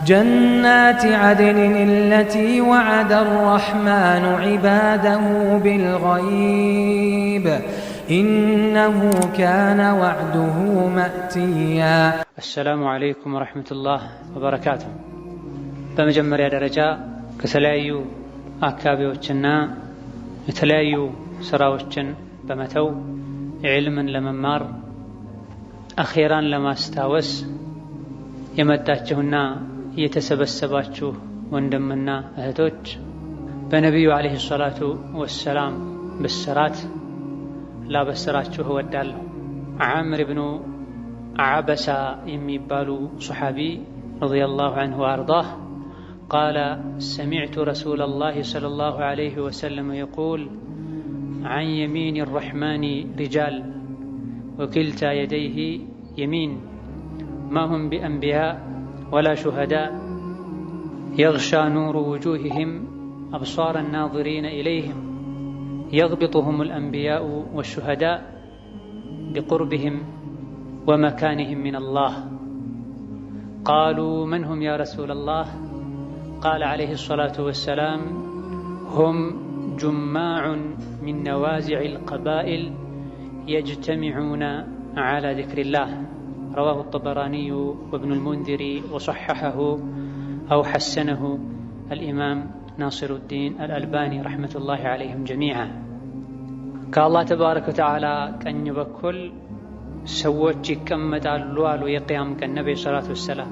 جنات عدن التي وعد الرحمن عباده بالغيب إنه كان وعده مأتيا. السلام عليكم ورحمة الله وبركاته. በመጀመሪያ ደረጃ ከተለያዩ አካባቢዎችና የተለያዩ ስራዎችን በመተው ዒልምን ለመማር አኺራን ለማስታወስ የመጣችሁና የተሰበሰባችሁ ወንድምና እህቶች በነቢዩ አለይሂ ሰላቱ ወሰላም ብስራት ላበስራችሁ እወዳለሁ። ዓምር ብኑ ዓበሳ የሚባሉ ሱሐቢ ረዲየላሁ ዐንሁ ወአርዳህ قال سمعت رسول الله صلى الله عليه وسلم يقول عن يمين الرحمن رجال وكلتا يديه يمين ما هم بأنبياء ولا شهداء يغشى نور وجوههم أبصار الناظرين إليهم يغبطهم الأنبياء والشهداء بقربهم ومكانهم من الله. قالوا من هم يا رسول الله؟ قال عليه الصلاة والسلام هم جماع من نوازع القبائل يجتمعون على ذكر الله. رواه الطبراني وابن المنذر وصححه أو حسنه الإمام ناصر الدين الألباني رحمة الله عليهم جميعا. كالله تبارك وتعالى كأن يبكل سوتش كمت اللوال ويقيام كالنبي صلى الله عليه وسلم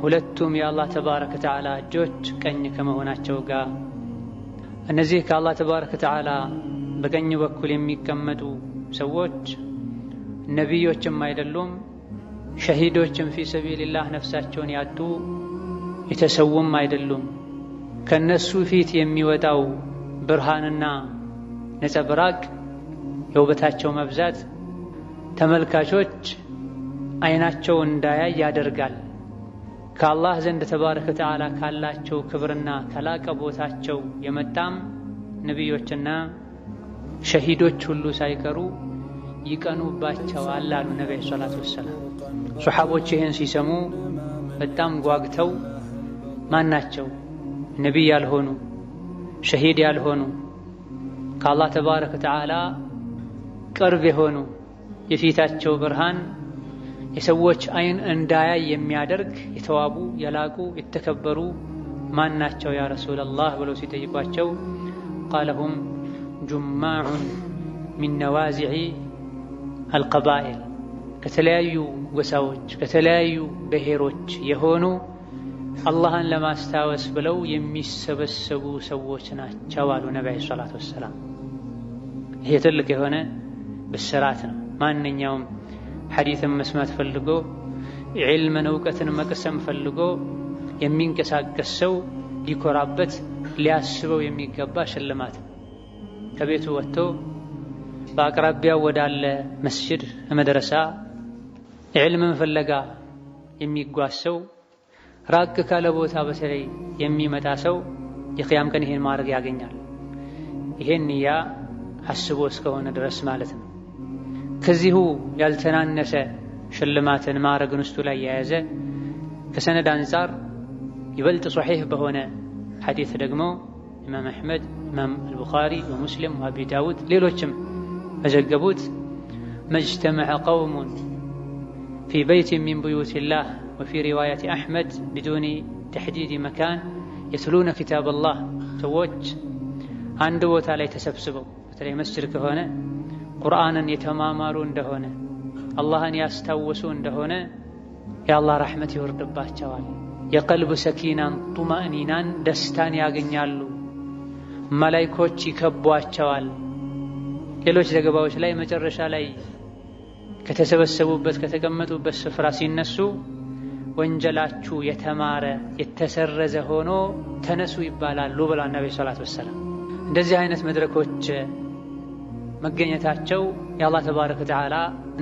ሁለቱም የአላህ ተባረከ ወተዓላ እጆች ቀኝ ከመሆናቸው ጋር እነዚህ ከአላህ ተባረከ ወተዓላ በቀኝ በኩል የሚቀመጡ ሰዎች ነቢዮችም አይደሉም፣ ሸሂዶችም ፊ ሰቢልላህ ነፍሳቸውን ያጡ የተሰውም አይደሉም። ከነሱ ፊት የሚወጣው ብርሃንና ነጸብራቅ የውበታቸው መብዛት ተመልካቾች አይናቸው እንዳያይ ያደርጋል። ከአላህ ዘንድ ተባረከ ወተዓላ ካላቸው ክብርና ከላቀ ቦታቸው የመጣም ነቢዮችና ሸሂዶች ሁሉ ሳይቀሩ ይቀኑባቸዋል አሉ ነብዩ ሰለላሁ ዐለይሂ ወሰለም። ሱሐቦች ይህን ሲሰሙ በጣም ጓግተው ማናቸው ነቢይ ያልሆኑ ሸሂድ ያልሆኑ ከአላህ ተባረከ ወተዓላ ቅርብ የሆኑ የፊታቸው ብርሃን የሰዎች አይን እንዳያይ የሚያደርግ የተዋቡ የላቁ የተከበሩ ማናቸው ያ ረሱላላህ ብለው ሲጠይቋቸው ቃለሁም ጁማዑን ሚን ነዋዚዒ አልቀባኢል ከተለያዩ ጎሳዎች ከተለያዩ ብሔሮች የሆኑ አላህን ለማስታወስ ብለው የሚሰበሰቡ ሰዎች ናቸው አሉ ነብዩ ሰለላሁ ዐለይሂ ወሰለም። ይሄ ትልቅ የሆነ ብስራት ነው። ማንኛውም ሐዲስን መስማት ፈልጎ ዒልምን እውቀትን መቅሰም ፈልጎ የሚንቀሳቀስ ሰው ሊኮራበት ሊያስበው የሚገባ ሽልማት። ከቤቱ ወጥቶ በአቅራቢያው ወዳለ መስጂድ መድረሳ ዒልምን ፍለጋ የሚጓዝ ሰው ራቅ ካለ ቦታ በተለይ የሚመጣ ሰው የቂያም ቀን ይሄን ማድረግ ያገኛል። ይሄን ንያ አስቦ እስከሆነ ድረስ ማለት ነው። ከዚሁ ያልተናነሰ ሽልማትን ማዕረግን ውስጡ ላይ የያዘ ከሰነድ አንፃር ይበልጥ ሶሒህ በሆነ ሐዲስ ደግሞ ኢማም አሕመድ፣ ኢማም አልቡኻሪ ወሙስሊም ወአቢ ዳውድ ሌሎችም በዘገቡት መጅተመዐ ቀውሙን ፊ በይቲን ሚን ቡዩቲላህ ወፊ ሪዋየት አሕመድ ቢዱኒ ተሕዲድ መካን የትሉነ ኪታበላህ ሰዎች አንድ ቦታ ላይ ተሰብስበው በተለይ መስጂድ ከሆነ ቁርአንን የተማማሩ እንደሆነ አላህን ያስታወሱ እንደሆነ የአላህ ረሕመት ይወርድባቸዋል። የቀልብ ሰኪናን ጡማእኒናን ደስታን ያገኛሉ። መላኢኮች ይከቧቸዋል። ሌሎች ዘገባዎች ላይ መጨረሻ ላይ ከተሰበሰቡበት ከተቀመጡበት ስፍራ ሲነሱ ወንጀላችሁ የተማረ የተሰረዘ ሆኖ ተነሱ ይባላሉ ብለዋል ነብዩ ሰለላሁ ዐለይሂ ወሰለም። እንደዚህ አይነት መድረኮች መገኘታቸው የአላህ ተባረከ ወተዓላ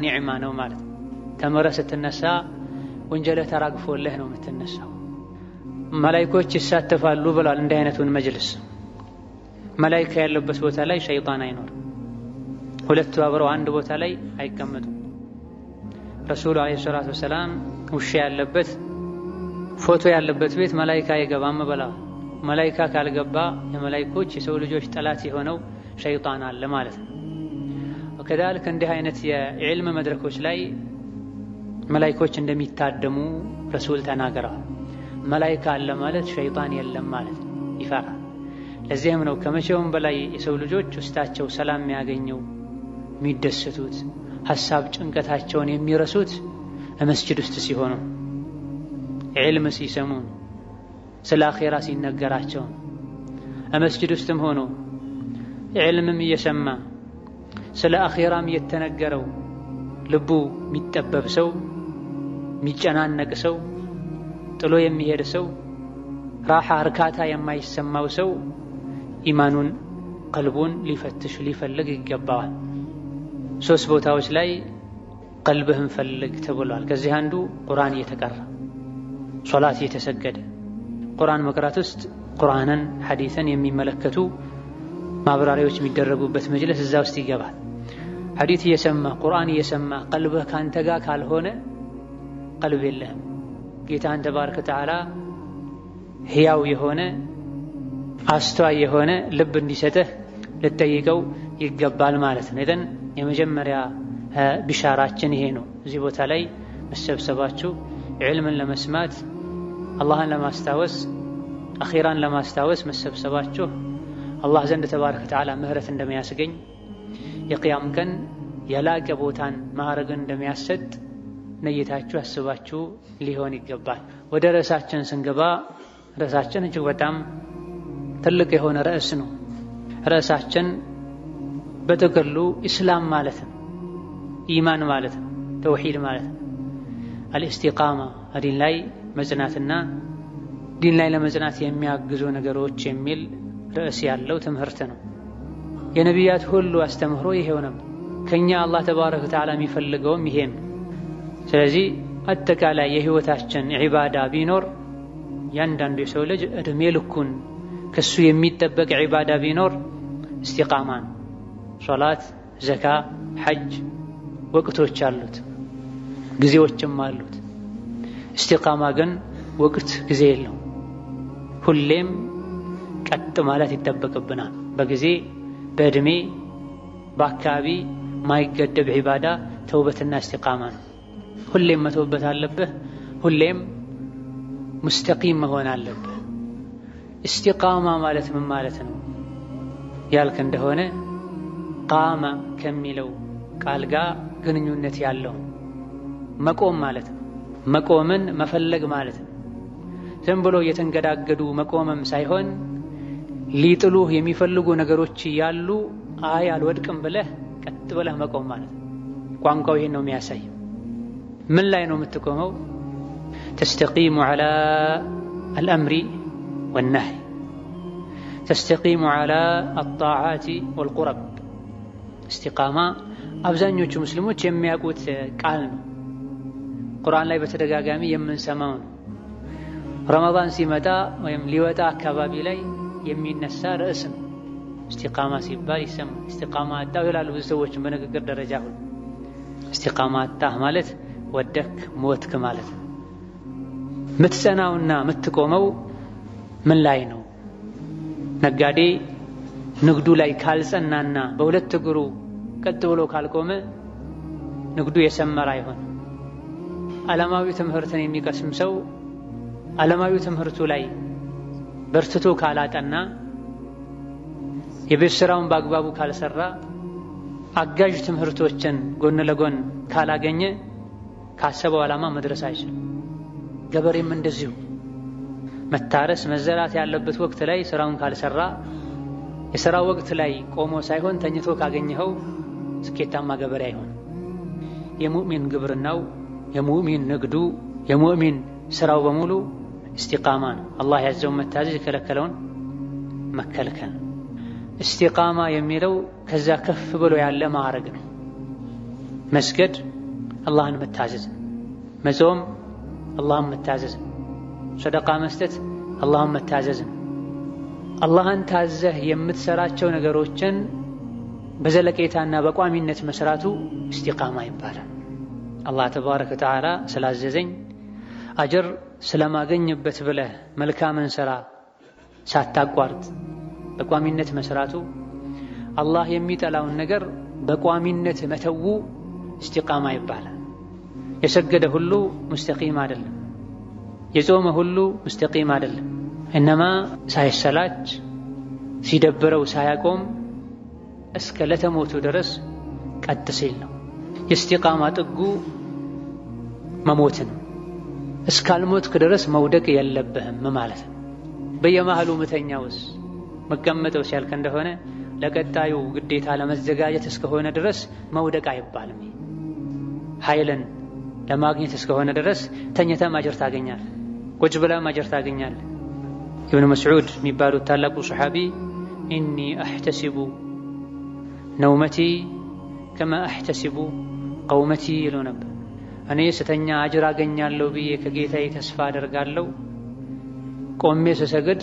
ኒዕማ ነው ማለት ነው። ተምረህ ስትነሳ ወንጀልህ ተራግፎልህ ነው የምትነሳው። መላኢኮች ይሳተፋሉ ብለዋል እንዲህ አይነቱን መጅልስ። መላኢካ ያለበት ቦታ ላይ ሸይጣን አይኖርም። ሁለቱ አብረው አንድ ቦታ ላይ አይቀመጡም። ረሱሉ አለይሂ ሰላቱ ወሰላም ውሻ ያለበት ፎቶ ያለበት ቤት መላኢካ አይገባም ብለዋል። መላኢካ ካልገባ የመላኢኮች የሰው ልጆች ጠላት የሆነው ሸይጣን አለ ማለት ነው። ወከዛልክ እንዲህ አይነት የዕልም መድረኮች ላይ መላኢኮች እንደሚታደሙ ረሱል ተናግረዋል። መላኢካ አለ ማለት ሸይጣን የለም ማለት ይፈራል። ለዚህም ነው ከመቼውም በላይ የሰው ልጆች ውስጣቸው ሰላም የሚያገኘው የሚደሰቱት ሐሳብ ጭንቀታቸውን የሚረሱት መስጂድ ውስጥ ሲሆኑ ዕልም ሲሰሙ ስለ አኺራ ሲነገራቸው መስጂድ ውስጥም ሆኖ ዕልምም እየሰማ ስለ አኺራም እየተነገረው ልቡ የሚጠበብ ሰው የሚጨናነቅ ሰው ጥሎ የሚሄድ ሰው ራሓ እርካታ የማይሰማው ሰው ኢማኑን ቀልቡን ሊፈትሽ ሊፈልግ ይገባዋል። 3 ቦታዎች ላይ ቀልብህን ፈልግ ተብሏል። ከዚህ አንዱ ቁርአን እየተቀራ ሶላት እየተሰገደ ቁርአን መቅራት ውስጥ ቁርአንን ሐዲስን የሚመለከቱ ማብራሪያዎች የሚደረጉበት መጅልስ እዛ ውስጥ ይገባል። ሐዲስ እየሰማ ቁርአን እየሰማ ቀልብህ ካንተ ጋር ካልሆነ ቀልብ የለህም። ጌታን ተባረከ ወተዓላ ሕያው የሆነ አስተዋይ የሆነ ልብ እንዲሰጥህ ልትጠይቀው ይገባል ማለት ነው። ኢዘን የመጀመሪያ ቢሻራችን ይሄ ነው። እዚህ ቦታ ላይ መሰብሰባችሁ ዕልምን ለመስማት አላህን ለማስታወስ አኺራን ለማስታወስ መሰብሰባችሁ አላህ ዘንድ ተባረከ ወተዓላ ምህረት እንደሚያስገኝ የቂያም ቀን የላቀ ቦታን ማዕረግን እንደሚያሰጥ ነይታችሁ አስባችሁ ሊሆን ይገባል። ወደ ርዕሳችን ስንገባ ርዕሳችን እጅግ በጣም ትልቅ የሆነ ርዕስ ነው። ርዕሳችን በጥቅሉ ኢስላም ማለት ነው፣ ኢማን ማለት ነው፣ ተውሂድ ማለት ነው። አልኢስቲቃማ ዲን ላይ መጽናትና ዲን ላይ ለመጽናት የሚያግዙ ነገሮች የሚል ርዕስ ያለው ትምህርት ነው። የነቢያት ሁሉ አስተምህሮ ይሄው ነው። ከኛ አላህ ተባረከ ወተዓላ የሚፈልገውም ይሄ ነው። ስለዚህ አጠቃላይ የህይወታችን ዒባዳ ቢኖር ያንዳንዱ የሰው ልጅ እድሜ ልኩን ከሱ የሚጠበቅ ዒባዳ ቢኖር ኢስቲቃማ ነው። ሶላት፣ ዘካ፣ ሐጅ ወቅቶች አሉት፣ ጊዜዎችም አሉት። ኢስቲቃማ ግን ወቅት ጊዜ የለው። ሁሌም ቀጥ ማለት ይጠበቅብናል። በጊዜ በእድሜ በአካባቢ ማይገደብ ዒባዳ ተውበትና ኢስቲቃማ ነው። ሁሌም መተውበት አለብህ። ሁሌም ሙስተቂም መሆን አለብህ። ኢስቲቃማ ማለት ምን ማለት ነው ያልክ እንደሆነ ቃማ ከሚለው ቃል ጋር ግንኙነት ያለው መቆም ማለት ነው። መቆምን መፈለግ ማለት ነው። ዝም ብሎ እየተንገዳገዱ መቆምም ሳይሆን ሊጥሉህ የሚፈልጉ ነገሮች ያሉ አይ አልወድቅም ብለህ ቀጥ ብለህ መቆም ማለት ነው። ቋንቋው ይሄን ነው የሚያሳየው። ምን ላይ ነው የምትቆመው? ተስተቂሙ ዐላ አልአምሪ ወነህይ፣ ተስተቂሙ ዐላ አጣዓቲ ወልቁረብ። ኢስቲቃማ አብዛኞቹ ሙስሊሞች የሚያውቁት ቃል ነው። ቁርአን ላይ በተደጋጋሚ የምንሰማው ነው። ረመዳን ሲመጣ ወይም ሊወጣ አካባቢ ላይ የሚነሳ ርዕስ ነው። ኢስቲቃማ ሲባል ይሰማል። ኢስቲቃማ አጣሁ ይላሉ ብዙ ሰዎች በንግግር ደረጃ ሁሉ። ኢስቲቃማ አጣህ ማለት ወደክ ሞትክ ማለት ነው። ምትጸናውና ምትቆመው ምን ላይ ነው? ነጋዴ ንግዱ ላይ ካልጸናና በሁለት እግሩ ቀጥ ብሎ ካልቆመ ንግዱ የሰመረ አይሆንም። ዓለማዊ ትምህርትን የሚቀስም ሰው ዓለማዊ ትምህርቱ ላይ በርትቶ ካላጠና፣ የቤት ስራውን በአግባቡ ካልሰራ፣ አጋዥ ትምህርቶችን ጎን ለጎን ካላገኘ ካሰበው ዓላማ መድረስ አይችልም። ገበሬም እንደዚሁ መታረስ መዘራት ያለበት ወቅት ላይ ስራውን ካልሰራ፣ የሥራው ወቅት ላይ ቆሞ ሳይሆን ተኝቶ ካገኘኸው ስኬታማ ገበሬ አይሆንም። የሙእሚን ግብርናው፣ የሙእሚን ንግዱ፣ የሙእሚን ስራው በሙሉ ኢስቲቃማ ነው። አላህ ያዘውን መታዘዝ የከለከለውን መከልከል። ኢስቲቃማ የሚለው ከዛ ከፍ ብሎ ያለ ማዕረግ ነው። መስገድ አላህን መታዘዝ፣ መጾም አላህን መታዘዝ፣ ሰደቃ መስጠት አላህን መታዘዝ። አላህን ታዘህ የምትሰራቸው ነገሮችን በዘለቄታና በቋሚነት መስራቱ ኢስቲቃማ ይባላል። አላህ ተባረከ ወተዓላ ስላዘዘኝ አጅር ስለማገኝበት ብለህ መልካምን ሥራ ሳታቋርጥ በቋሚነት መስራቱ አላህ የሚጠላውን ነገር በቋሚነት መተው እስቲቃማ ይባላል። የሰገደ ሁሉ ሙስተቂም አይደለም፣ የጾመ ሁሉ ሙስተቂም አይደለም። እነማ ሳይሰላች ሲደብረው ሳያቆም እስከ ለተሞቱ ድረስ ቀጥ ሲል ነው። የእስቲቃማ ጥጉ መሞት ነው። እስካልሞትክ ድረስ መውደቅ የለብህም ማለት ነው። በየመሃሉ ምተኛውስ መቀመጠው ሲያልክ እንደሆነ ለቀጣዩ ግዴታ ለመዘጋጀት እስከሆነ ድረስ መውደቅ አይባልም። ኃይልን ለማግኘት እስከሆነ ድረስ ተኝተህ አጅር ታገኛለህ፣ ቁጭ ብለህ አጅር ታገኛለህ። ኢብኑ መስዑድ የሚባሉት ታላቁ ሰሓቢ ኢኒ አሕተሲቡ ነውመቲ ከማ አሕተሲቡ ቀውመቲ ይሉ ነበር። እኔ ስተኛ አጅር አገኛለሁ ብዬ ከጌታዬ ተስፋ አደርጋለሁ፣ ቆሜ ስሰግድ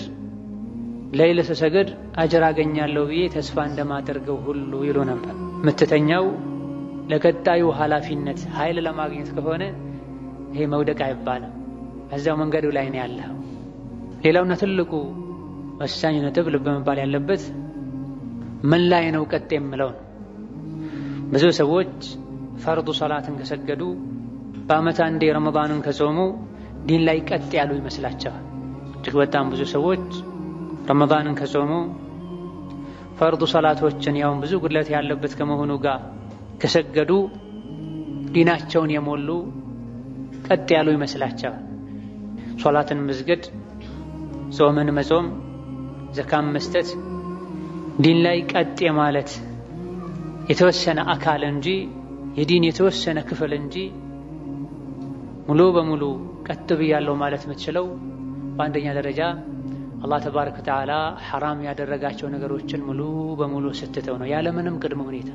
ሌይል ስሰግድ አጅር አገኛለሁ ብዬ ተስፋ እንደማደርገው ሁሉ ይሉ ነበር። ምትተኛው ለቀጣዩ ኃላፊነት ኃይል ለማግኘት ከሆነ ይሄ መውደቅ አይባልም፣ እዛው መንገዱ ላይ ነው ያለው። ሌላውና ትልቁ ወሳኝ ነጥብ ልብ መባል ያለበት ምን ላይ ነው ቀጥ የምለው ነው። ብዙ ሰዎች ፈርዱ ሰላትን ከሰገዱ በዓመት አንዴ ረመዳንን ከጾሙ ዲን ላይ ቀጥ ያሉ ይመስላቸዋል። እጅግ በጣም ብዙ ሰዎች ረመዳንን ከጾሙ ፈርዱ ሰላቶችን ያውን ብዙ ጉድለት ያለበት ከመሆኑ ጋር ከሰገዱ ዲናቸውን የሞሉ ቀጥ ያሉ ይመስላቸዋል። ሶላትን መስገድ፣ ጾምን መጾም፣ ዘካም መስጠት ዲን ላይ ቀጥ የማለት የተወሰነ አካል እንጂ የዲን የተወሰነ ክፍል እንጂ ሙሉ በሙሉ ቀጥ ብያለሁ ማለት የምትችለው በአንደኛ ደረጃ አላህ ተባረከ ወተዓላ ሐራም ያደረጋቸው ነገሮችን ሙሉ በሙሉ ስትተው ነው፣ ያለምንም ቅድመ ሁኔታ።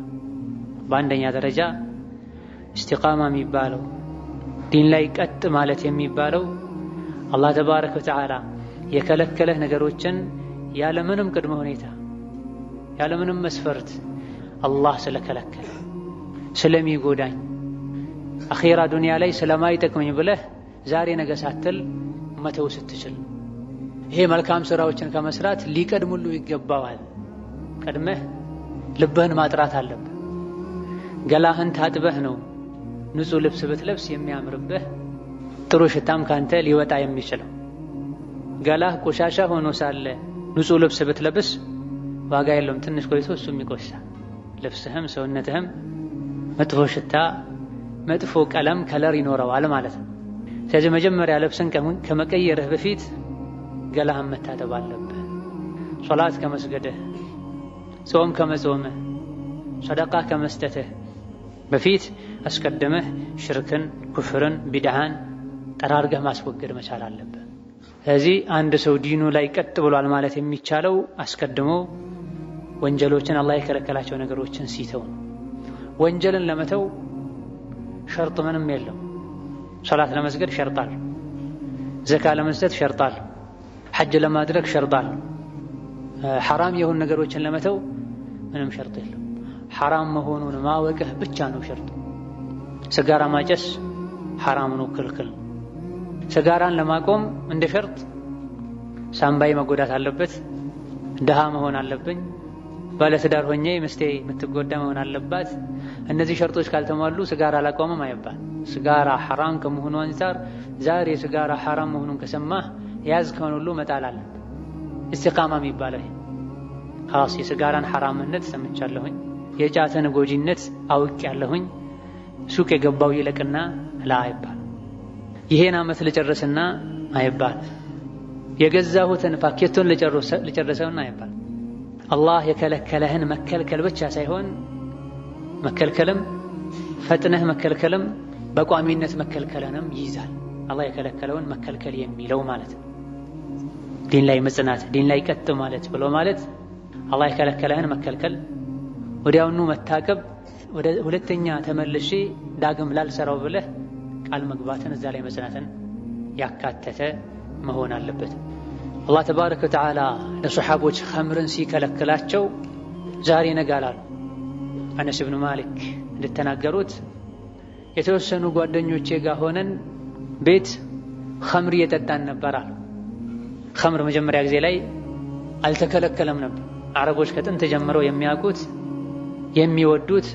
በአንደኛ ደረጃ እስቲቃማ የሚባለው ዲን ላይ ቀጥ ማለት የሚባለው አላህ ተባረከ ወተዓላ የከለከለህ ነገሮችን ያለምንም ቅድመ ሁኔታ ያለምንም መስፈርት አላህ ስለከለከለ ስለሚጎዳኝ አኺራ ዱንያ ላይ ስለማይጠቅመኝ ብለህ ዛሬ ነገ ሳትል መተው ስትችል፣ ይሄ መልካም ስራዎችን ከመስራት ሊቀድሙሉ ይገባዋል። ቀድመህ ልብህን ማጥራት አለብህ። ገላህን ታጥበህ ነው ንጹህ ልብስ ብትለብስ የሚያምርብህ ጥሩ ሽታም ካንተ ሊወጣ የሚችለው። ገላህ ቆሻሻ ሆኖ ሳለ ንጹህ ልብስ ብትለብስ ዋጋ የለውም፣ ትንሽ ቆይቶ እሱም ይቆሻል። ልብስህም ሰውነትህም መጥፎ ሽታ መጥፎ ቀለም ከለር ይኖረዋል ማለት ነው። ስለዚህ መጀመሪያ ልብስን ከመቀየርህ በፊት ገላህን መታጠብ አለብህ። ሶላት ከመስገድህ፣ ጾም ከመጾምህ፣ ሰደቃ ከመስጠትህ በፊት አስቀድመህ ሽርክን፣ ኩፍርን፣ ቢድዓን ጠራርገህ ማስወገድ መቻል አለብህ። ስለዚህ አንድ ሰው ዲኑ ላይ ቀጥ ብሏል ማለት የሚቻለው አስቀድሞ ወንጀሎችን አላህ የከለከላቸው ነገሮችን ሲተው ነው። ወንጀልን ለመተው ሸርጥ ምንም የለው። ሶላት ለመስገድ ሸርጣል፣ ዘካ ለመስጠት ሸርጣል፣ ሐጅ ለማድረግ ሸርጣል። ሐራም የሆኑ ነገሮችን ለመተው ምንም ሸርጥ የለው። ሐራም መሆኑን ማወቅህ ብቻ ነው ሸርጥ። ስጋራ ማጨስ ሐራም ነው፣ ክልክል። ስጋራን ለማቆም እንደ ሸርጥ ሳምባይ መጎዳት አለበት፣ ድሃ መሆን አለብኝ፣ ባለትዳር ሆኜ ምስቴ የምትጎዳ መሆን አለባት። እነዚህ ሸርጦች ካልተሟሉ ስጋራ አላቆምም አይባል። ስጋራ ሐራም ከመሆኑ አንፃር ዛሬ ስጋራ ሐራም መሆኑን ከሰማህ ያዝከውን ሁሉ መጣል አለብህ። እስቲቃማ የሚባለው ኻስ የስጋራን ሐራምነት ሰምቻለሁኝ፣ የጫትን ጎጂነት አውቄያለሁኝ፣ ሱቅ የገባው ይለቅና ላ አይባል። ይሄን ዓመት ልጨርስና አይባል። የገዛሁትን ፓኬቱን ልጨርሰውና አይባል። አላህ የከለከለህን መከልከል ብቻ ሳይሆን መከልከልም ፈጥነህ መከልከልም በቋሚነት መከልከልንም ይይዛል። አላህ የከለከለውን መከልከል የሚለው ማለት ነው። ዲን ላይ መጽናት፣ ዲን ላይ ቀጥ ማለት ብሎ ማለት አላህ የከለከለህን መከልከል፣ ወዲያውኑ መታቀብ፣ ወደ ሁለተኛ ተመልሼ ዳግም ላልሰራው ብለህ ቃል መግባትን እዛ ላይ መጽናትን ያካተተ መሆን አለበት። አላህ ተባረከ ወተዓላ ለሰሓቦች ኸምርን ሲከለክላቸው ዛሬ ነገ አላሉ። አነስ ብኑ ማሊክ እንደተናገሩት የተወሰኑ ጓደኞቼ ጋር ሆነን ቤት ኸምር እየጠጣን ነበር አሉ። ኸምር መጀመሪያ ጊዜ ላይ አልተከለከለም ነበር። አረቦች ከጥንት ጀምረው የሚያውቁት የሚወዱት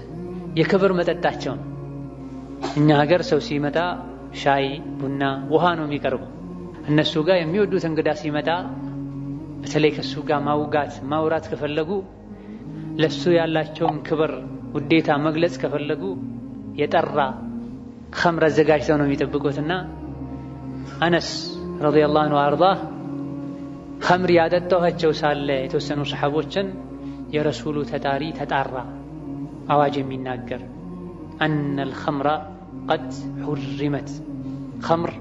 የክብር መጠጣቸው ነው። እኛ ሀገር ሰው ሲመጣ ሻይ፣ ቡና፣ ውሃ ነው የሚቀርበው። እነሱ ጋር የሚወዱት እንግዳ ሲመጣ በተለይ ከሱ ጋር ማውራት ከፈለጉ ለሱ ያላቸውን ክብር ውዴታ መግለጽ ከፈለጉ የጠራ ኸምር አዘጋጅተው ነው የሚጠብቁትና አነስ ረዲየላሁ ዐንሁ አርዳህ ኸምር ያጠጣኋቸው ሳለ የተወሰኑ ሰሐቦችን የረሱሉ ተጣሪ ተጣራ አዋጅ የሚናገር አነል ኸምራ ቀድ ሑሪመት ኸምር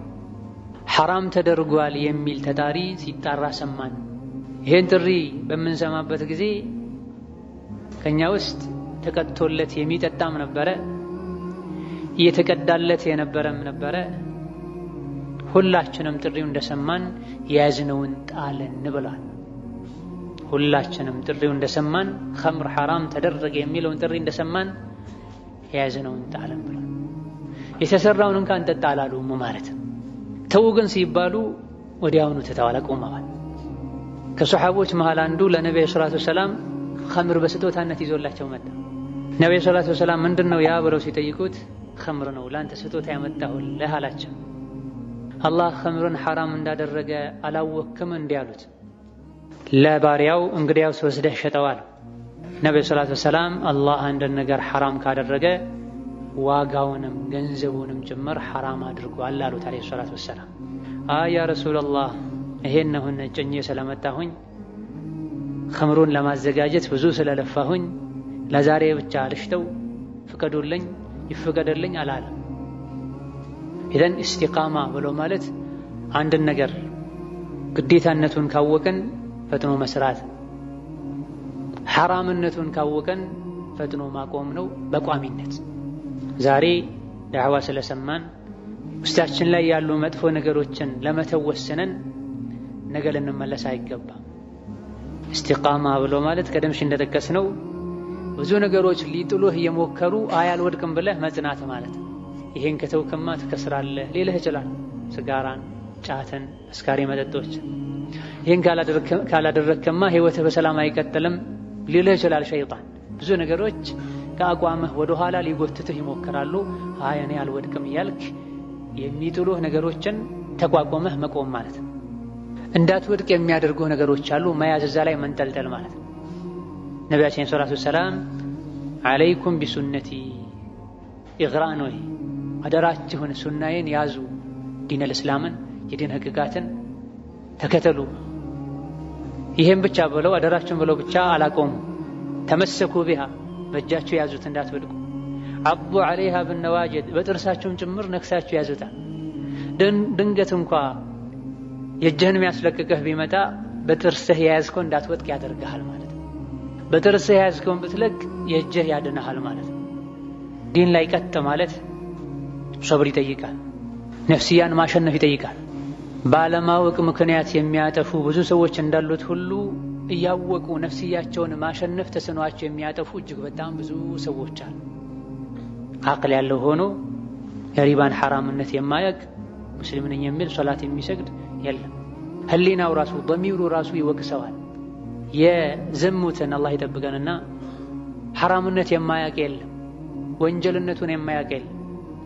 ሐራም ተደርጓል የሚል ተጣሪ ሲጣራ ሰማን። ይህን ጥሪ በምንሰማበት ጊዜ ከኛ ውስጥ ተቀጥቶለት የሚጠጣም ነበረ፣ እየተቀዳለት የነበረም ነበረ። ሁላችንም ጥሪው እንደሰማን የያዝነውን ጣልን ብሏል። ሁላችንም ጥሪው እንደሰማን ኸምር ሐራም ተደረገ የሚለውን ጥሪ እንደሰማን የያዝነውን ጣልን ብሏል። የተሰራውን እንኳን እንጠጣ አላሉም ማለት ተው ግን ሲባሉ ወዲያውኑ ተተዋለ ቆመዋል። ከሰሐቦች መሃል አንዱ ለነብዩ ሰለላሁ ዐለይሂ ወሰለም ኸምር በስጦታነት ይዞላቸው መጣ። ነብዩ ሰለላሁ ዐለይሂ ወሰለም ምንድነው ያ ብለው ሲጠይቁት ኸምር ነው ላንተ ስጦታ ያመጣሁልህ አላቸው። አላህ ኸምርን ሐራም እንዳደረገ አላወቅክም እንዲህ አሉት። ለባሪያው እንግዲያውስ ወስደህ ሸጠዋል። ነብዩ ሰለላሁ ዐለይሂ ወሰለም አላህ አንድ ነገር ሐራም ካደረገ ዋጋውንም ገንዘቡንም ጭምር ሐራም አድርጓል አሉት አለይሂ ሰላቱ ወሰላም። ያ ረሱላህ ይሄን ነው ጭኜ ስለመጣሁኝ ኸምሩን ለማዘጋጀት ብዙ ስለለፋሁኝ ለዛሬ ብቻ ልሽተው ፍቀዱልኝ ይፈቀደልኝ አላለም። ኢዘን ኢስቲቃማ ብሎ ማለት አንድን ነገር ግዴታነቱን ካወቀን ፈጥኖ መስራት፣ ሐራምነቱን ካወቀን ፈጥኖ ማቆም ነው በቋሚነት። ዛሬ ዳዕዋ ስለሰማን ውስጣችን ላይ ያሉ መጥፎ ነገሮችን ለመተው ወስነን ነገ ልንመለስ አይገባም። ኢስቲቃማ ብሎ ማለት ቀደምሽ እንደጠቀስነው ብዙ ነገሮች ሊጥሉህ እየሞከሩ አልወድቅም ብለህ መጽናት ማለት። ይሄን ከተውከማ ትከስራለህ ሊልህ ይችላል። ስጋራን፣ ጫትን፣ አስካሪ መጠጦች። ይሄን ካላደረግከማ ህይወትህ በሰላም አይቀጥልም ሊልህ ይችላል ሸይጣን። ብዙ ነገሮች ከአቋምህ ወደ ኋላ ሊጎትትህ ይሞክራሉ። እኔ አልወድቅም እያልክ የሚጥሉህ ነገሮችን ተቋቁመህ መቆም ማለት ነው። እንዳትወድቅ የሚያደርጉ ነገሮች አሉ፣ መያዝ እዛ ላይ መንጠልጠል ማለት ነው። ነቢያችን ሰለላሁ ዐለይሂ ወሰለም አለይኩም ቢሱነቲ ኢግራን ወይ አደራችሁን ሱናዬን ያዙ፣ ዲነል እስላምን የዲን ህግጋትን ተከተሉ። ይሄን ብቻ ብለው አደራችሁን ብለው ብቻ አላቆሙ። ተመሰኩ ቢሃ በእጃችሁ ያዙት እንዳትወድቁ። አቡ ዐለይሃ ብነዋጅድ በጥርሳችሁም ጭምር ነክሳችሁ ያዙታል። ድንገት እንኳ የእጅህን የሚያስለቅቅህ ቢመጣ በጥርስህ የያዝከው እንዳትወድቅ ያደርግሃል ማለት ነው። በጥርስህ የያዝከውን ብትለቅ የእጅህ ያድንሃል ማለት ነው። ዲን ላይ ቀጥ ማለት ሰብር ይጠይቃል። ነፍስያን ማሸነፍ ይጠይቃል። ባለማወቅ ምክንያት የሚያጠፉ ብዙ ሰዎች እንዳሉት ሁሉ እያወቁ ነፍስያቸውን ማሸነፍ ተስኗቸው የሚያጠፉ እጅግ በጣም ብዙ ሰዎች አሉ። አቅል ያለው ሆኖ የሪባን ሐራምነት የማያውቅ ሙስሊም ነኝ የሚል ሶላት የሚሰግድ የለም። ህሊናው ራሱ ضميሩ ራሱ ይወቅሰዋል። የዝሙትን አላህ ይጠብቀንና ሐራምነት የማያውቅ የለም፣ ወንጀልነቱን የማያውቅ የለም።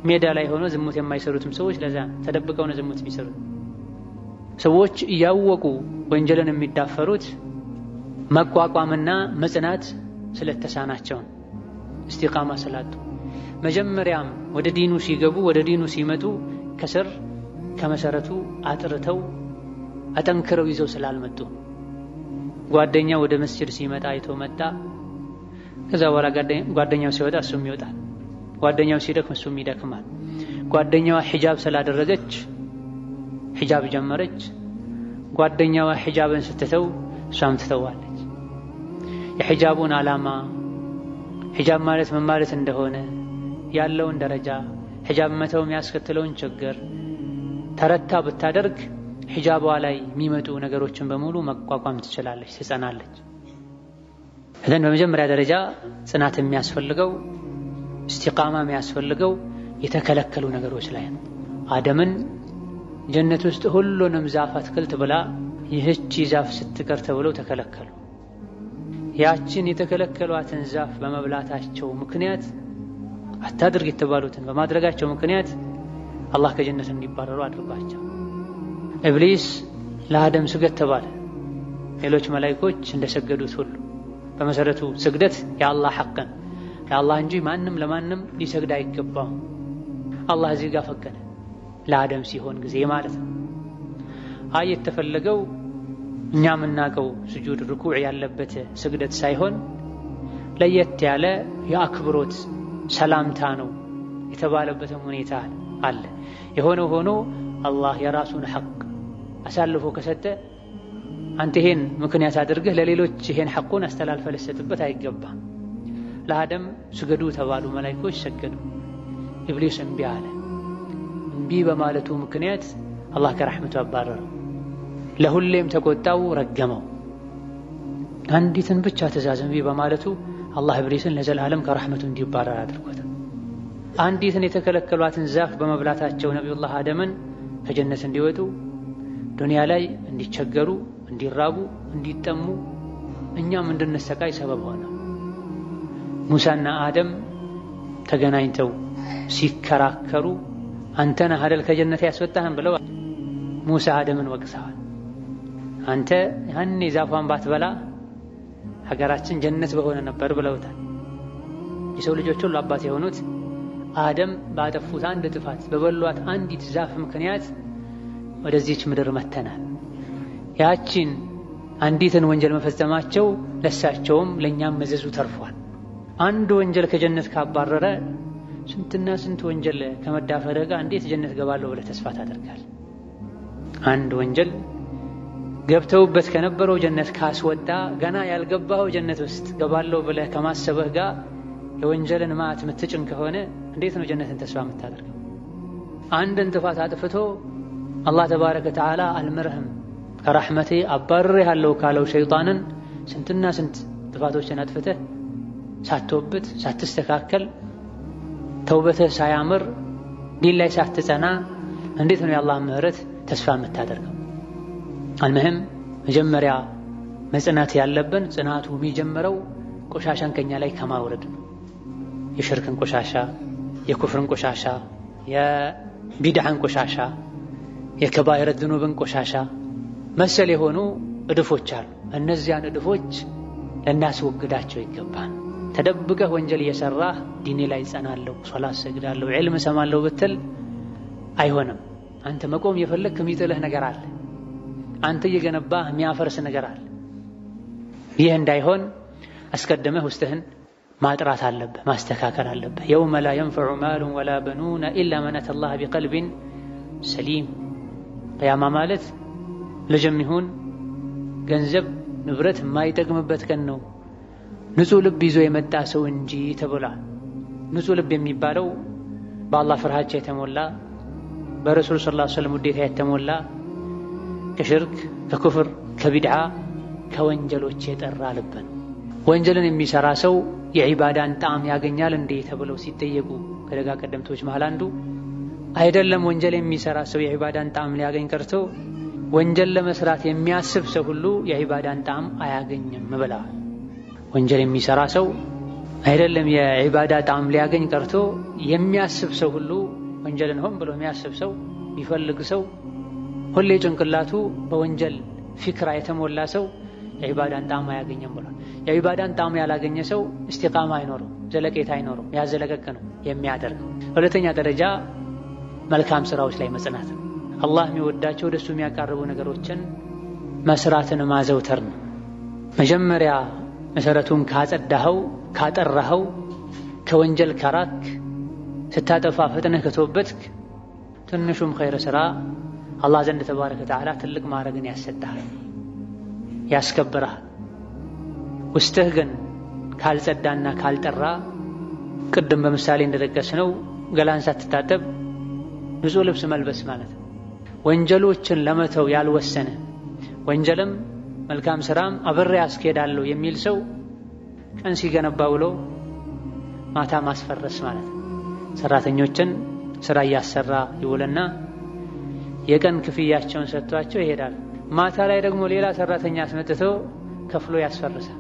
ሜዳ ላይ ሆኖ ዝሙት የማይሰሩትም ሰዎች ለዛ ተደብቀው ነው ዝሙት የሚሰሩት። ሰዎች እያወቁ ወንጀልን የሚዳፈሩት መቋቋምና መጽናት ስለተሳናቸው ኢስቲቃማ ስላጡ። መጀመሪያም ወደ ዲኑ ሲገቡ ወደ ዲኑ ሲመጡ ከስር ከመሰረቱ አጥርተው አጠንክረው ይዘው ስላልመጡ። ጓደኛው ወደ መስጂድ ሲመጣ አይቶ መጣ። ከዛ በኋላ ጓደኛው ሲወጣ እሱም ይወጣል። ጓደኛው ሲደክም እሱም ይደክማል። ጓደኛዋ ሒጃብ ስላደረገች ሒጃብ ጀመረች። ጓደኛዋ ሒጃብን ስትተው እሷም ትተዋለች። የሒጃቡን ዓላማ ሒጃብ ማለት ምን ማለት እንደሆነ ያለውን ደረጃ ሒጃብ መተው የሚያስከትለውን ችግር ተረታ ብታደርግ ሒጃቧ ላይ የሚመጡ ነገሮችን በሙሉ መቋቋም ትችላለች፣ ትጸናለች። እዘን በመጀመሪያ ደረጃ ጽናት የሚያስፈልገው ኢስቲቃማ የሚያስፈልገው የተከለከሉ ነገሮች ላይ ነው። አደምን ጀነት ውስጥ ሁሉንም ዛፍ አትክልት ብላ ይህች ዛፍ ስትቀር ተብለው ተከለከሉ። ያችን የተከለከሏትን ዛፍ በመብላታቸው ምክንያት አታድርግ የተባሉትን በማድረጋቸው ምክንያት አላህ ከጀነት እንዲባረሩ አድርጓቸው። ኢብሊስ ለአደም ስገድ ተባለ። ሌሎች መላእክቶች እንደሰገዱት ሁሉ በመሰረቱ ስግደት የአላህ ሐቅ ነው። የአላህ እንጂ ማንም ለማንም ሊሰግድ አይገባም። አላህ እዚህ ጋር ፈቀደ ለአደም ሲሆን ጊዜ ማለት ነው። የተፈለገው እኛ የምናውቀው ስጁድ ርኩዕ ያለበት ስግደት ሳይሆን ለየት ያለ የአክብሮት ሰላምታ ነው የተባለበትም ሁኔታ አለ። የሆነው ሆኖ አላህ የራሱን ሐቅ አሳልፎ ከሰጠ አንተ ይሄን ምክንያት አድርገህ ለሌሎች ይሄን ሐቁን አስተላልፈህ ልትሰጥበት አይገባም። ለአደም ስገዱ ተባሉ፣ መላእክቶች ሰገዱ። ኢብሊስ እምቢ አለ። እምቢ በማለቱ ምክንያት አላህ ከረሕመቱ አባረረው። ለሁሌም ተቆጣው፣ ረገመው። አንዲትን ብቻ ትእዛዝ እምቢ በማለቱ አላህ ኢብሊስን ለዘላለም ከረሕመቱ እንዲባረር አድርጎታል። አንዲትን የተከለከሏትን ዛፍ በመብላታቸው ነቢዩላህ አደምን ከጀነት እንዲወጡ ዱንያ ላይ እንዲቸገሩ፣ እንዲራቡ፣ እንዲጠሙ እኛም እንድንሰቃይ ሰበብ ሆነ። ሙሳና አደም ተገናኝተው ሲከራከሩ አንተ ነህ አይደል ከጀነት ያስወጣህን ብለው ሙሳ አደምን ወቅሰዋል። አንተ ያኔ ዛፏን ባትበላ ሀገራችን ጀነት በሆነ ነበር ብለውታል። የሰው ልጆች ሁሉ አባት የሆኑት አደም ባጠፉት አንድ ጥፋት በበሏት አንዲት ዛፍ ምክንያት ወደዚህች ምድር መተናል። ያቺን አንዲትን ወንጀል መፈጸማቸው ለሳቸውም ለኛም መዘዙ ተርፏል። አንድ ወንጀል ከጀነት ካባረረ ስንትና ስንት ወንጀል ከመዳፈር ጋር እንዴት ጀነት ገባለሁ ብለህ ተስፋ ታደርጋለህ? አንድ ወንጀል ገብተውበት ከነበረው ጀነት ካስወጣ ገና ያልገባው ጀነት ውስጥ ገባለሁ ብለህ ከማሰብህ ጋር የወንጀልን ማት ምትጭን ከሆነ እንዴት ነው ጀነትን ተስፋ የምታደርገው? አንድን ጥፋት አጥፍቶ አላህ ተባረከ ወተዓላ አልምርህም ከረሕመቴ አባርሬሃለሁ ካለው ሸይጣንን ስንትና ስንት ጥፋቶችን አጥፍተህ ሳትወብት ሳትስተካከል ተውበትህ ሳያምር ዲን ላይ ሳትጸና እንዴት ነው የአላህ ምህረት ተስፋ የምታደርገው? አልምህም መጀመሪያ መጽናት ያለብን ጽናቱ የሚጀምረው ቆሻሻን ከኛ ላይ ከማውረድ ነው። የሽርክን ቆሻሻ፣ የኩፍርን ቆሻሻ፣ የቢድዓን ቆሻሻ፣ የከባኢረ ዝኑብን ቆሻሻ መሰል የሆኑ እድፎች አሉ። እነዚያን እድፎች ልናስወግዳቸው ይገባል። ተደብቀህ ወንጀል እየሰራህ ዲኔ ላይ ጸናለሁ፣ ሶላት ሰግዳለሁ፣ ዒልም ሰማለሁ ብትል አይሆንም። አንተ መቆም የፈለግክ የሚጥልህ ነገር አለ። አንተ እየገነባህ የሚያፈርስ ነገር አለ። ይህ እንዳይሆን አስቀድመህ ውስጥህን ማጥራት አለብህ፣ ማስተካከል አለብህ። የውመ ላ የንፈዑ ማሉን ወላ በኑነ ኢላ መን አተ አላህ ቢቀልቢን ሰሊም። ቅያማ ማለት ልጅም ይሁን ገንዘብ ንብረት የማይጠቅምበት ቀን ነው ንጹህ ልብ ይዞ የመጣ ሰው እንጂ ተብሏል። ንጹህ ልብ የሚባለው በአላህ ፍርሃቻ የተሞላ በረሱል ሰለላሁ ዐለይሂ ወሰለም ውዴታ የተሞላ ከሽርክ ከኩፍር ከቢድዓ ከወንጀሎች የጠራ ልብ ነው። ወንጀልን የሚሰራ ሰው የዒባዳን ጣዕም ያገኛል እንዴ ተብለው ሲጠየቁ ከደጋ ቀደምቶች መሃል አንዱ አይደለም ወንጀል የሚሰራ ሰው የዒባዳን ጣዕም ሊያገኝ ቀርቶ ወንጀል ለመስራት የሚያስብ ሰው ሁሉ የዒባዳን ጣዕም አያገኝም ብለዋል። ወንጀል የሚሰራ ሰው አይደለም የዒባዳ ጣዕም ሊያገኝ ቀርቶ የሚያስብ ሰው ሁሉ ወንጀልን ሆን ብሎ የሚያስብ ሰው የሚፈልግ ሰው ሁሌ ጭንቅላቱ በወንጀል ፊክራ የተሞላ ሰው የዒባዳን ጣዕም አያገኝም ብሏል። የዒባዳን ጣዕም ያላገኘ ሰው እስቲቃማ አይኖረው፣ ዘለቄታ አይኖረው፣ ያዘለቀቅ ነው የሚያደርገው። ሁለተኛ ደረጃ መልካም ስራዎች ላይ መጽናት ነው። አላህ የሚወዳቸው ወደሱ የሚያቃርቡ ነገሮችን መስራትን ማዘውተር ነው። መጀመሪያ መሰረቱን ካጸዳኸው ካጠራኸው ከወንጀል ከራክ ስታጠፋ ፈጥነህ ከተወበትክ ትንሹም ኸይር ስራ አላህ ዘንድ ተባረከ ወተዓላ ትልቅ ማዕረግን ያሰጥሃል፣ ያስከብርሃል። ውስጥህ ግን ካልጸዳና ካልጠራ ቅድም በምሳሌ እንደጠቀስነው ገላን ሳትታጠብ ንጹህ ልብስ መልበስ ማለት ነው። ወንጀሎችን ለመተው ያልወሰነ ወንጀልም መልካም ስራም አብሬ አስኬዳለሁ የሚል ሰው ቀን ሲገነባ ውሎ ማታ ማስፈረስ ማለት ነው። ሰራተኞችን ስራ እያሰራ ይውልና የቀን ክፍያቸውን ሰጥቷቸው ይሄዳል። ማታ ላይ ደግሞ ሌላ ሰራተኛ አስመጥቶ ከፍሎ ያስፈርሳል።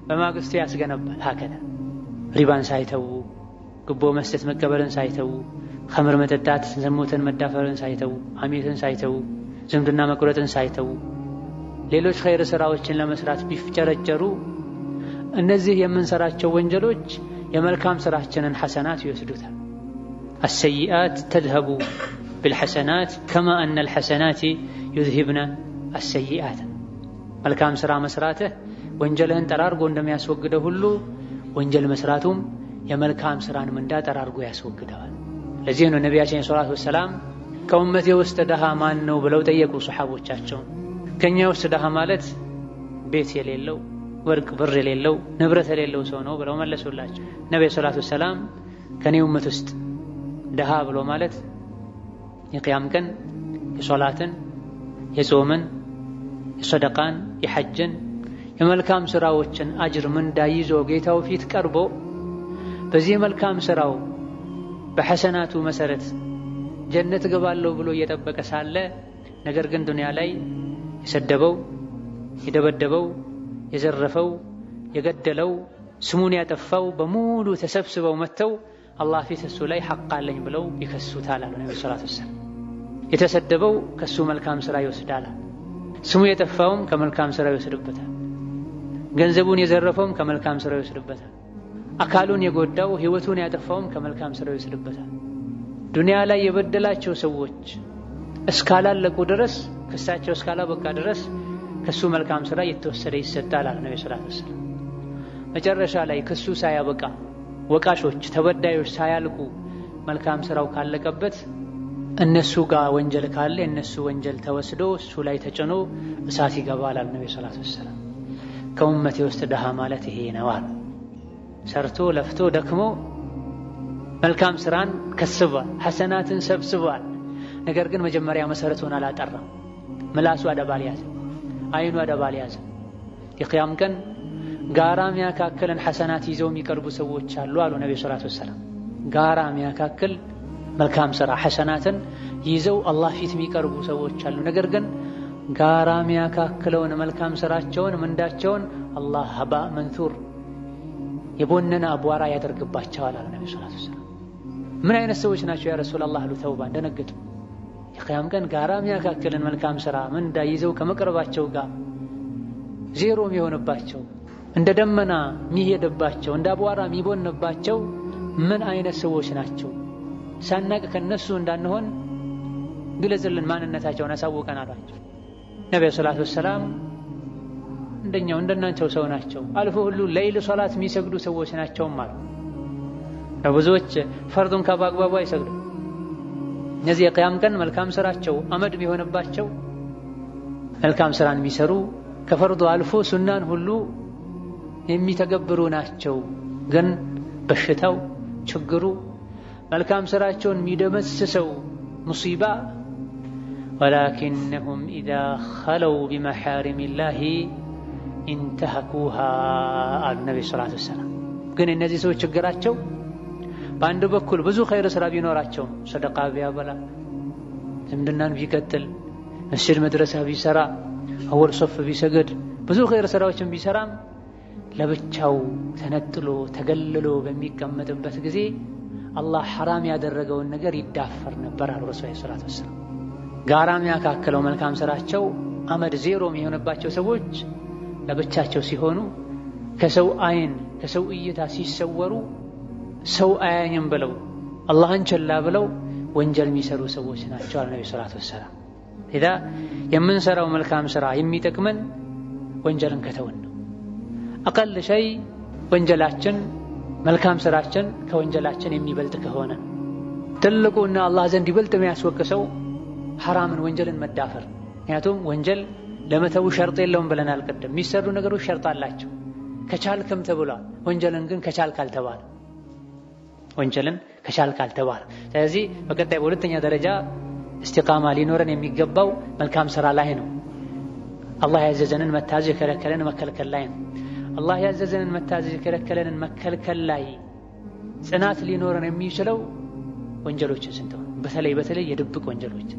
በማግስቱ ያስገነባል። ሀከዳ ሪባን ሳይተው፣ ግቦ መስጠት መቀበልን ሳይተው፣ ኸምር መጠጣት፣ ዝሙትን መዳፈርን ሳይተው፣ ሐሜትን ሳይተው፣ ዝምድና መቁረጥን ሳይተው ሌሎች ኸይር ስራዎችን ለመስራት ቢፍጨረጨሩ እነዚህ የምንሰራቸው ወንጀሎች የመልካም ስራችንን ሐሰናት ይወስዱታል። السيئات تذهب بالحسنات كما أن الحسنات يذهبن السيئات መልካም ስራ መስራትህ ወንጀልህን ጠራርጎ እንደሚያስወግደው ሁሉ ወንጀል መስራቱም የመልካም ስራን ምንዳ ጠራርጎ ያስወግደዋል። ለዚህ ነው ነቢያችን ሰለላሁ ዐለይሂ ወሰለም ከኡመቴ ውስጥ ደሃ ማን ነው ብለው ጠየቁ ሱሐቦቻቸው። ከኛ ውስጥ ደሃ ማለት ቤት የሌለው ወርቅ ብር የሌለው ንብረት የሌለው ሰው ነው ብለው መለሱላቸው። ነብዩ ሰለላሁ ዐለይሂ ወሰለም ከኔ ኡመት ውስጥ ደሃ ብሎ ማለት የቂያም ቀን የሶላትን፣ የጾምን፣ የሰደቃን፣ የሐጅን የመልካም ስራዎችን አጅር ምንዳ ይዞ ጌታው ፊት ቀርቦ በዚህ መልካም ስራው በሐሰናቱ መሰረት ጀነት ገባለሁ ብሎ እየጠበቀ ሳለ ነገር ግን ዱንያ ላይ የሰደበው፣ የደበደበው፣ የዘረፈው፣ የገደለው፣ ስሙን ያጠፋው በሙሉ ተሰብስበው መተው አላህ ፊት እሱ ላይ ሐቅ አለኝ ብለው ይከሱታል አሉ ነብዩ ሰለላሁ ዐለይሂ ወሰለም። የተሰደበው ከሱ መልካም ስራ ይወስዳል፣ ስሙ የጠፋውም ከመልካም ስራ ይወስድበታል፣ ገንዘቡን የዘረፈውም ከመልካም ስራ ይወስድበታል፣ አካሉን የጎዳው ህይወቱን ያጠፋውም ከመልካም ስራ ይወስድበታል። ዱንያ ላይ የበደላቸው ሰዎች እስካላለቁ ድረስ ክሳቸው እስካላበቃ ድረስ ከሱ መልካም ስራ የተወሰደ ይሰጣል አሉ ነብዩ ሰለላሁ ዐለይሂ ወሰለም። መጨረሻ ላይ ክሱ ሳያበቃ ወቃሾች ተበዳዮች ሳያልቁ መልካም ስራው ካለቀበት እነሱ ጋር ወንጀል ካለ እነሱ ወንጀል ተወስዶ እሱ ላይ ተጭኖ እሳት ይገባል አሉ ነብዩ ሰለላሁ ዐለይሂ ወሰለም። ከኡመቴ ውስጥ ደሃ ማለት ይሄ ነው አሉ። ሰርቶ ለፍቶ ደክሞ መልካም ስራን ከስቧል፣ ሐሰናትን ሰብስቧል። ነገር ግን መጀመሪያ መሰረቱን አላጠራም። ምላሱ አደባል ያዘ፣ አይኑ አደባል ያዘ። የቂያም ቀን ጋራ የሚያካክለን ሐሰናት ይዘው የሚቀርቡ ሰዎች አሉ አሉ ነብዩ ሰለላሁ ዐለይሂ ወሰለም። ጋራ የሚያካክል መልካም ስራ ሐሰናትን ይዘው አላህ ፊት የሚቀርቡ ሰዎች አሉ። ነገር ግን ጋራ የሚያካክለውን መልካም ስራቸውን ምንዳቸውን አላህ ሀባ መንሱር የቦነነ አቧራ ያደርግባቸዋል አሉ ነብዩ ሰለላሁ ዐለይሂ ወሰለም። ምን አይነት ሰዎች ናቸው ያ ረሱላህ አሉ ተውባ እንደነገጡ። የቂያም ቀን ጋራ የሚያካክልን መልካም ስራ ምንዳ ይዘው ከመቅረባቸው ጋር ዜሮ የሚሆንባቸው እንደ ደመና የሚሄድባቸው እንደ አቧራ የሚቦንባቸው ምን አይነት ሰዎች ናቸው? ሳናቅ ከነሱ እንዳንሆን ግለጽልን፣ ማንነታቸውን አሳውቀን አሏቸው። ነብዩ ሰለላሁ ዐለይሂ ወሰለም እንደኛው እንደናንተው ሰው ናቸው፣ አልፎ ሁሉ ሌሊት ሶላት የሚሰግዱ ሰዎች ናቸው ማለት ነው። ብዙዎች ፈርዱን በአግባቡ አይሰግዱም። እነዚህ የቂያም ቀን መልካም ስራቸው አመድ የሚሆንባቸው መልካም ስራን የሚሰሩ ከፈርዱ አልፎ ሱናን ሁሉ የሚተገብሩ ናቸው። ግን በሽታው ችግሩ መልካም ስራቸውን የሚደመስሰው ሙሲባ ወላኪንሁም ኢዛ ኸለው ቢመሐሪሚላሂ ኢንተሀኩሃ አሉ ነብዩ ሰለላሁ ዐለይሂ ወሰለም። ግን እነዚህ ሰዎች ችግራቸው በአንድ በኩል ብዙ ኸይር ስራ ቢኖራቸው ሰደቃ ቢያበላ፣ ዝምድናን ቢቀጥል፣ መስጂድ መድረሳ ቢሰራ፣ አወል ሶፍ ቢሰግድ፣ ብዙ ኸይር ስራዎችን ቢሰራም ለብቻው ተነጥሎ ተገልሎ በሚቀመጥበት ጊዜ አላህ ሐራም ያደረገውን ነገር ይዳፈር ነበር አሉ ረሱል ሰለላሁ ዐለይሂ ወሰለም። ጋራ የሚያካክለው መልካም ስራቸው አመድ ዜሮ የሚሆንባቸው ሰዎች ለብቻቸው ሲሆኑ ከሰው አይን ከሰው እይታ ሲሰወሩ ሰው አያኝም ብለው አላህን ቸላ ብለው ወንጀል የሚሰሩ ሰዎች ናቸው አሉ ነብዩ ሰለላሁ ዐለይሂ ወሰለም። ኢዳ የምንሰራው መልካም ስራ የሚጠቅመን ወንጀልን ከተውን ነው። አቀል ሸይ ወንጀላችን መልካም ስራችን ከወንጀላችን የሚበልጥ ከሆነ ትልቁና አላህ ዘንድ ይበልጥ የሚያስወቅሰው ሐራምን ወንጀልን መዳፈር። ምክንያቱም ወንጀል ለመተው ሸርጥ የለውም ብለናል ቀደም። የሚሰሩ ነገሮች ሸርጥ አላቸው። ከቻልክም ተብሏል። ወንጀልን ግን ከቻልክ አልተባለ። ወንጀልን ከቻልክ አልተባለ። ስለዚህ በቀጣይ በሁለተኛ ደረጃ እስቲቃማ ሊኖረን የሚገባው መልካም ስራ ላይ ነው። አላህ ያዘዘንን መታዘዝ የከለከለንን መከልከል ላይ ነው። አላህ ያዘዘንን መታዘዝ የከለከለንን መከልከል ላይ ጽናት ሊኖረን የሚችለው ወንጀሎችን ስንተው፣ በተለይ የድብቅ ወንጀሎች